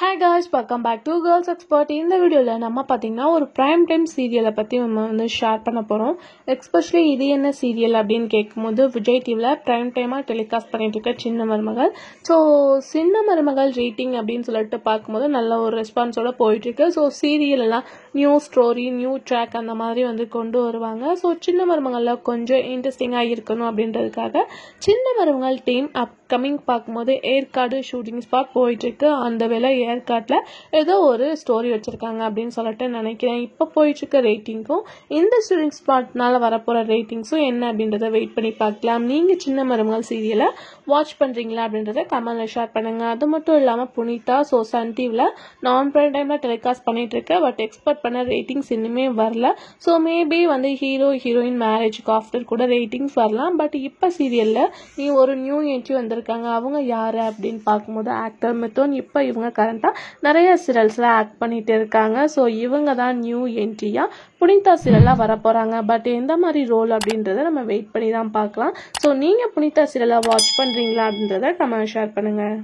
Hi guys, welcome back to Girls Expert. இந்த வீடியோல நம்ம பாத்தீங்கன்னா ஒரு பிரைம் டைம் சீரியலை பத்தி நம்ம வந்து ஷேர் பண்ண போறோம். எஸ்பெஷலி இது என்ன சீரியல் அப்படின்னு கேட்கும்போது விஜய் டிவில பிரைம் டைமா டெலிகாஸ்ட் பண்ணிட்டு இருக்க சின்ன மருமகள். ஸோ சின்ன மருமகள் ரேட்டிங் அப்படின்னு சொல்லிட்டு பார்க்கும்போது நல்ல ஒரு ரெஸ்பான்ஸோட போயிட்டு இருக்கு. ஸோ சீரியல் எல்லாம் நியூ ஸ்டோரி நியூ ட்ராக் அந்த மாதிரி வந்து கொண்டு வருவாங்க. ஸோ சின்ன மருமகள்ல கொஞ்சம் இன்ட்ரெஸ்டிங்காக இருக்கணும் அப்படின்றதுக்காக சின்ன மருமகள் டீம் அப்கமிங் பார்க்கும்போது ஏற்காடு ஷூட்டிங் ஸ்பாட் போயிட்டு இருக்கு. அந்த வேலை ஏற்காட்டில் ஏதோ ஒரு ஸ்டோரி வச்சுருக்காங்க அப்படின்னு சொல்லிட்டு நினைக்கிறேன். இப்போ போயிட்டுருக்க ரேட்டிங்க்கும் இந்த ஷூட்டிங் ஸ்பாட்னால வரப்போகிற ரேட்டிங்ஸும் என்ன அப்படின்றத வெயிட் பண்ணி பார்க்கலாம். நீங்கள் சின்ன மருமகள் சீரியலை வாட்ச் பண்ணுறீங்களா அப்படின்றத கமெண்ட்டில் ஷேர் பண்ணுங்கள். அது மட்டும் இல்லாமல் புனிதா சன் டிவியில் நான் பிரைம் டைமில் டெலிகாஸ்ட் பண்ணிட்டு இருக்கேன். பட் எக்ஸ்பெக்ட் பண்ண ரேட்டிங்ஸ் இன்னுமே வரல. ஸோ மேபி வந்து ஹீரோயின் மேரேஜுக்கு ஆஃப்டர் கூட ரேட்டிங்ஸ் வரலாம். பட் இப்போ சீரியலில் நீ ஒரு நியூ என்ட்ரி வந்திருக்காங்க. அவங்க யார் அப்படின்னு பார்க்கும்போது ஆக்டர் மிதுன். இப்போ இவங்க கரண்டாக நிறைய சீரியல்ஸில் ஆக்ட் பண்ணிட்டு இருக்காங்க. ஸோ இவங்க தான் நியூ என்ட்ரியாக புனிதா சீரியலாக வரப்போகிறாங்க. பட் எந்த மாதிரி ரோல் அப்படின்றத நம்ம வெயிட் பண்ணி தான் பார்க்கலாம். ஸோ நீங்கள் புனிதா சீரியலை வாட்ச் பண்ணுறீங்களா அப்படின்றத கமெண்ட் ஷேர் பண்ணுங்கள்.